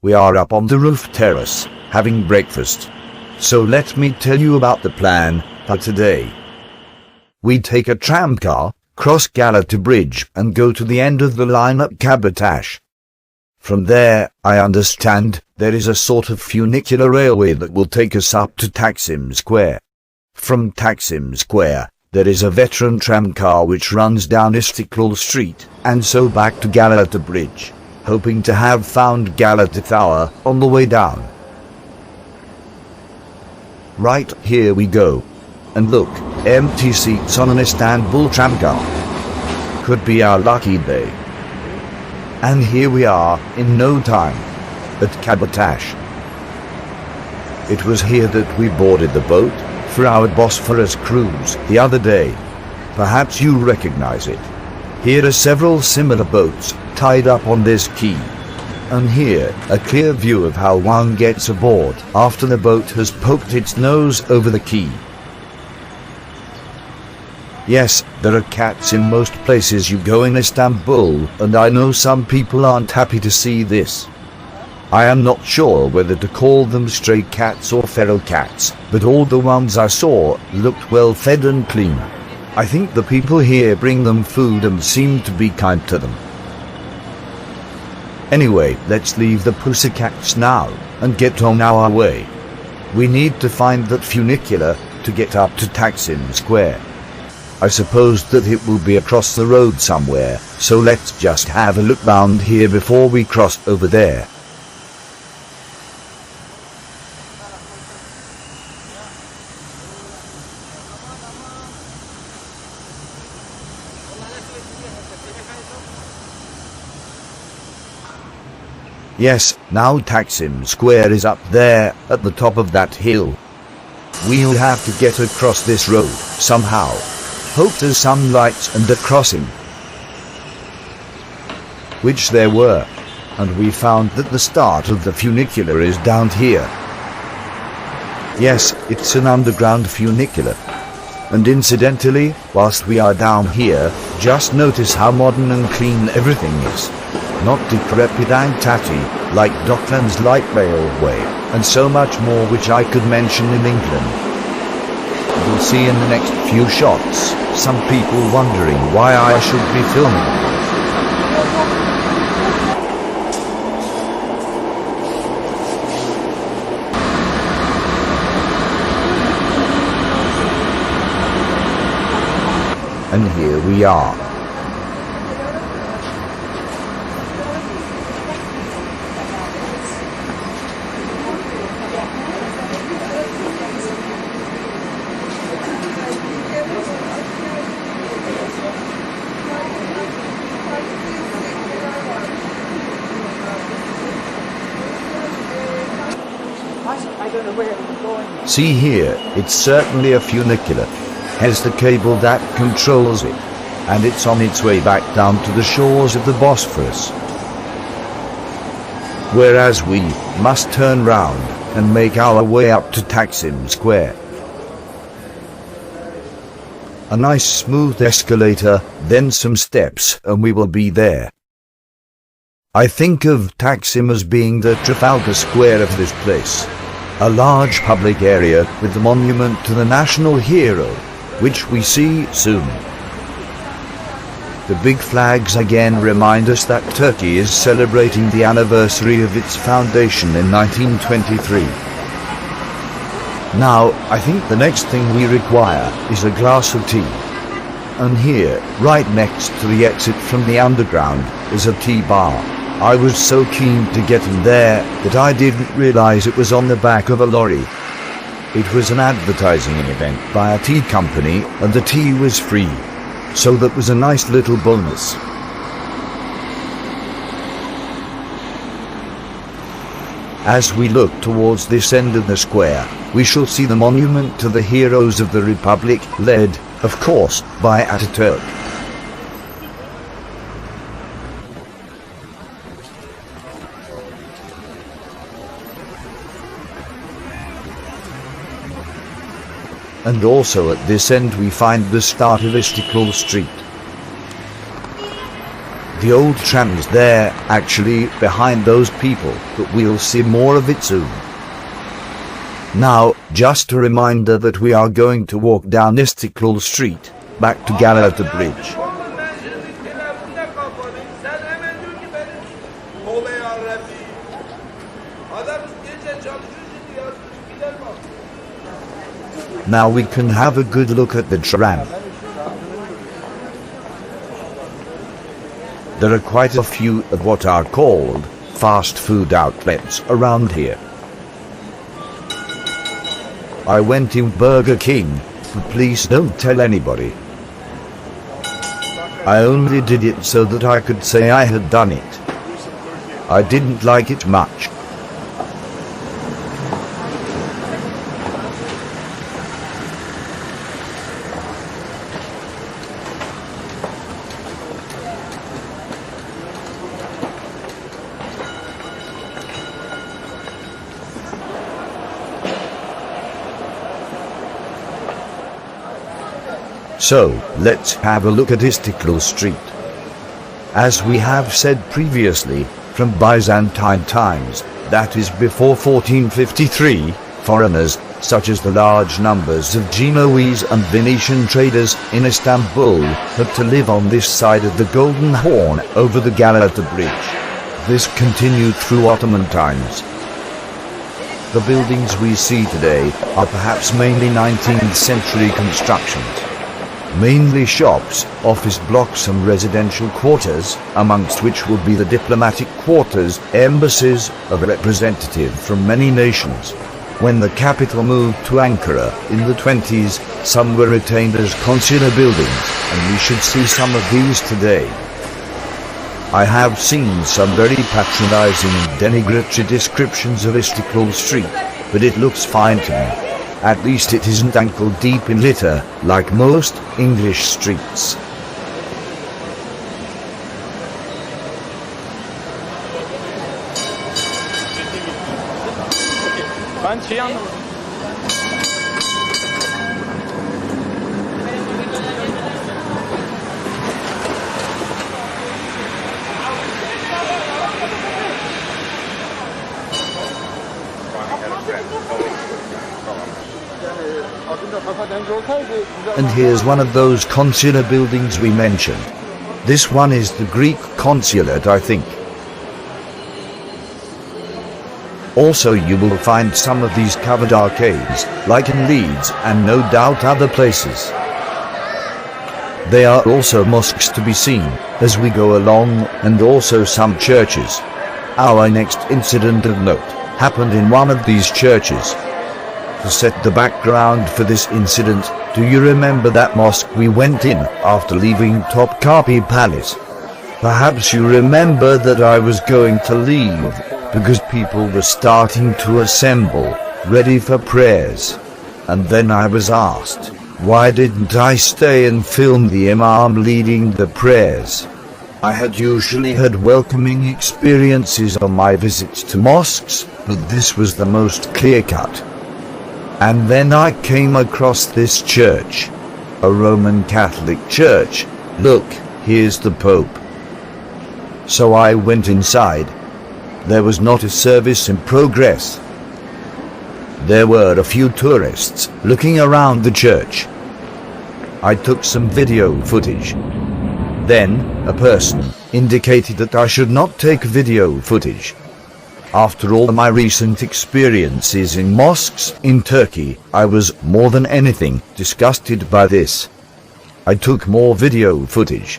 We are up on the roof terrace, having breakfast. So let me tell you about the plan for today. We take a tramcar, cross Galata Bridge and go to the end of the line at Cabotage. From there, I understand, there is a sort of funicular railway that will take us up to Taksim Square. From Taksim Square, there is a veteran tramcar which runs down Istiklal Street, and so back to Galata Bridge, hoping to have found Galata Tower on the way down. Right, here we go. And look, empty seats on an Istanbul tramcar. Could be our lucky day. And here we are, in no time, at Cabotage. It was here that we boarded the boat for our Bosphorus cruise the other day. Perhaps you recognize it. Here are several similar boats tied up on this quay. And here, a clear view of how one gets aboard after the boat has poked its nose over the quay. Yes, there are cats in most places you go in Istanbul, and I know some people aren't happy to see this. I am not sure whether to call them stray cats or feral cats, but all the ones I saw looked well fed and clean. I think the people here bring them food and seem to be kind to them. Anyway, let's leave the pussycats now and get on our way. We need to find that funicular to get up to Taksim Square. I suppose that it will be across the road somewhere, so let's just have a look round here before we cross over there. Yes, now Taksim Square is up there at the top of that hill. We'll have to get across this road somehow. Hope there's some lights and a crossing. Which there were, and we found that the start of the funicular is down here. Yes, it's an underground funicular. And incidentally, whilst we are down here, just notice how modern and clean everything is. Not decrepit and tatty, like Docklands Light Railway, and so much more which I could mention in England. You'll see in the next few shots, some people wondering why I should be filming. And here we are. See here, it's certainly a funicular. Here's the cable that controls it, and it's on its way back down to the shores of the Bosphorus. Whereas we must turn round and make our way up to Taksim Square. A nice smooth escalator, then some steps, and we will be there. I think of Taksim as being the Trafalgar Square of this place. A large public area with the monument to the national hero, which we see soon. The big flags again remind us that Turkey is celebrating the anniversary of its foundation in 1923. Now, I think the next thing we require is a glass of tea. And here, right next to the exit from the underground, is a tea bar. I was so keen to get in there that I didn't realize it was on the back of a lorry. It was an advertising event by a tea company and the tea was free. So that was a nice little bonus. As we look towards this end of the square, we shall see the monument to the heroes of the Republic, led, of course, by Ataturk. And also at this end we find the start of Istiklal Street. The old tram is there, actually, behind those people, but we'll see more of it soon. Now, just a reminder that we are going to walk down Istiklal Street, back to Galata Bridge. Now we can have a good look at the tram. There are quite a few of what are called fast food outlets around here. I went in Burger King, but please don't tell anybody. I only did it so that I could say I had done it. I didn't like it much. So, let's have a look at Istiklal Street. As we have said previously, from Byzantine times, that is before 1453, foreigners, such as the large numbers of Genoese and Venetian traders in Istanbul, had to live on this side of the Golden Horn over the Galata Bridge. This continued through Ottoman times. The buildings we see today are perhaps mainly 19th century constructions. Mainly shops, office blocks and residential quarters, amongst which would be the diplomatic quarters, embassies, of representatives from many nations. When the capital moved to Ankara in the 20s, some were retained as consular buildings, and we should see some of these today. I have seen some very patronizing and denigratory descriptions of Istiklal Street, but it looks fine to me. At least it isn't ankle deep in litter, like most English streets. And here's one of those consular buildings we mentioned. This one is the Greek consulate, I think. Also you will find some of these covered arcades, like in Leeds and no doubt other places. There are also mosques to be seen as we go along, and also some churches. Our next incident of note happened in one of these churches. To set the background for this incident, do you remember that mosque we went in after leaving Topkapi Palace? Perhaps you remember that I was going to leave because people were starting to assemble, ready for prayers. And then I was asked, why didn't I stay and film the Imam leading the prayers? I had usually had welcoming experiences on my visits to mosques, but this was the most clear-cut. And then I came across this church, a Roman Catholic church. Look, here's the Pope. So I went inside. There was not a service in progress. There were a few tourists looking around the church. I took some video footage. Then, a person indicated that I should not take video footage. After all my recent experiences in mosques in Turkey, I was more than anything disgusted by this. I took more video footage.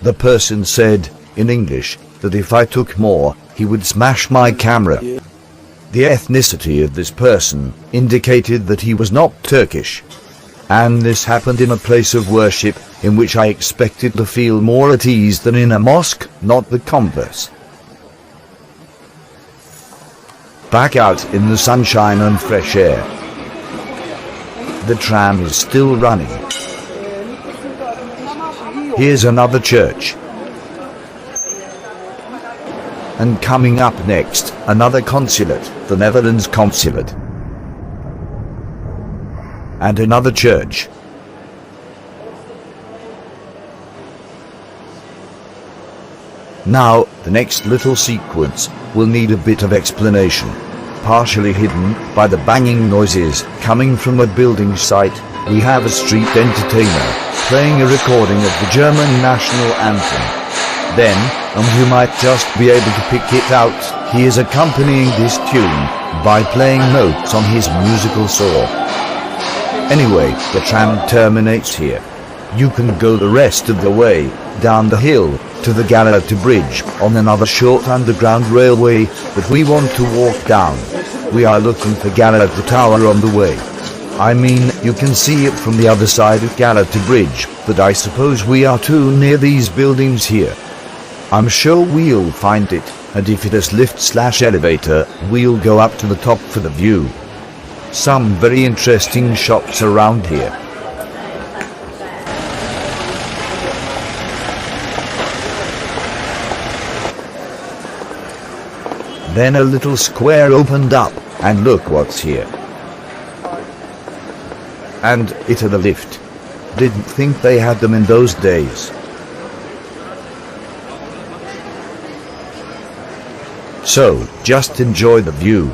The person said, in English, that if I took more, he would smash my camera. The ethnicity of this person indicated that he was not Turkish. And this happened in a place of worship in which I expected to feel more at ease than in a mosque, not the converse. Back out in the sunshine and fresh air. The tram is still running. Here's another church. And coming up next, another consulate, the Netherlands consulate. And another church. Now, the next little sequence will need a bit of explanation. Partially hidden by the banging noises coming from a building site, we have a street entertainer playing a recording of the German national anthem. Then, and you might just be able to pick it out, he is accompanying this tune by playing notes on his musical saw. Anyway, the tram terminates here. You can go the rest of the way down the hill to the Galata Bridge on another short underground railway that we want to walk down. We are looking for Galata Tower on the way. I mean, you can see it from the other side of Galata Bridge, but I suppose we are too near these buildings here. I'm sure we'll find it, and if it has lift/elevator, we'll go up to the top for the view. Some very interesting shops around here. Then a little square opened up, and look what's here. And it had a lift. Didn't think they had them in those days. So, just enjoy the view.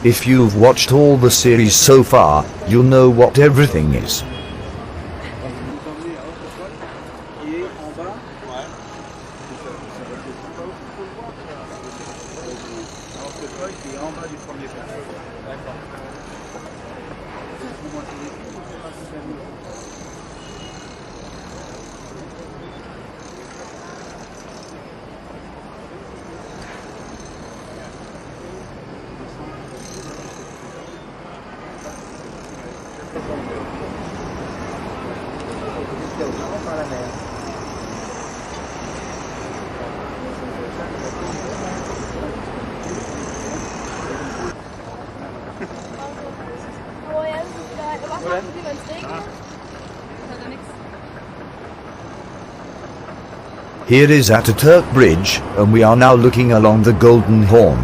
If you've watched all the series so far, you'll know what everything is. Here is Ataturk Bridge, and we are now looking along the Golden Horn.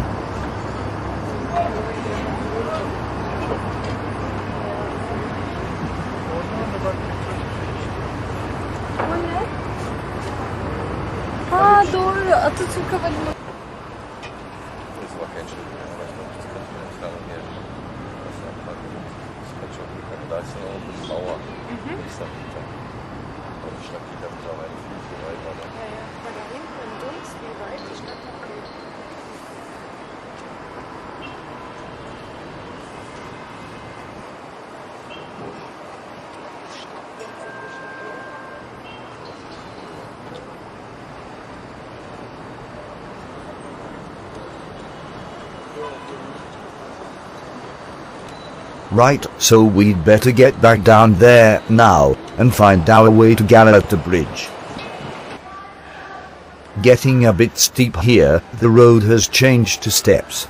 Doğru, Atatürk Havalimanı. Right, so we'd better get back down there now and find our way to Galata Bridge. Getting a bit steep here, the road has changed to steps.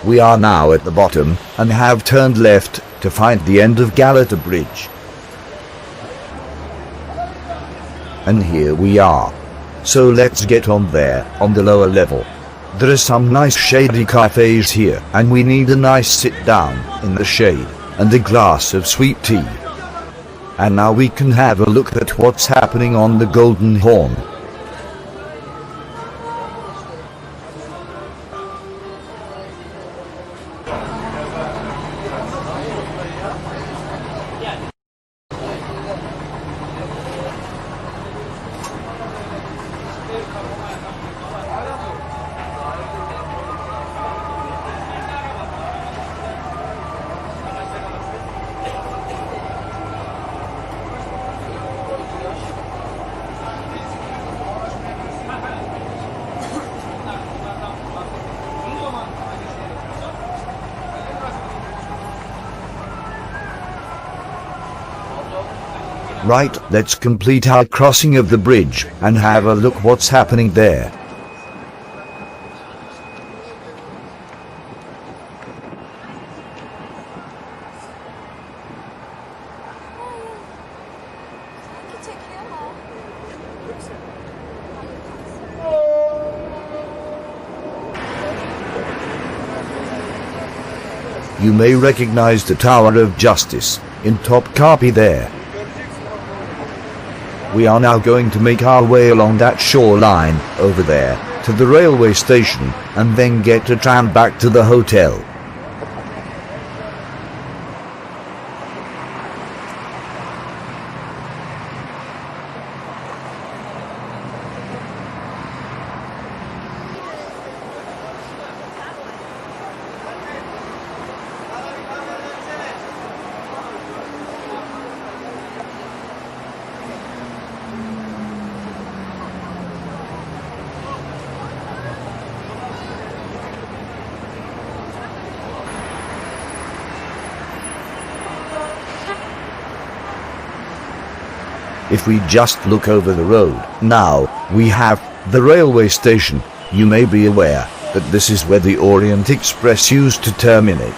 We are now at the bottom and have turned left to find the end of Galata Bridge. And here we are. So let's get on there, on the lower level. There are some nice shady cafes here, and we need a nice sit down in the shade and a glass of sweet tea. And now we can have a look at what's happening on the Golden Horn. Right, let's complete our crossing of the bridge and have a look what's happening there. You may recognize the Tower of Justice in top copy there. We are now going to make our way along that shoreline over there to the railway station and then get a tram back to the hotel. If we just look over the road, now we have the railway station. You may be aware that this is where the Orient Express used to terminate.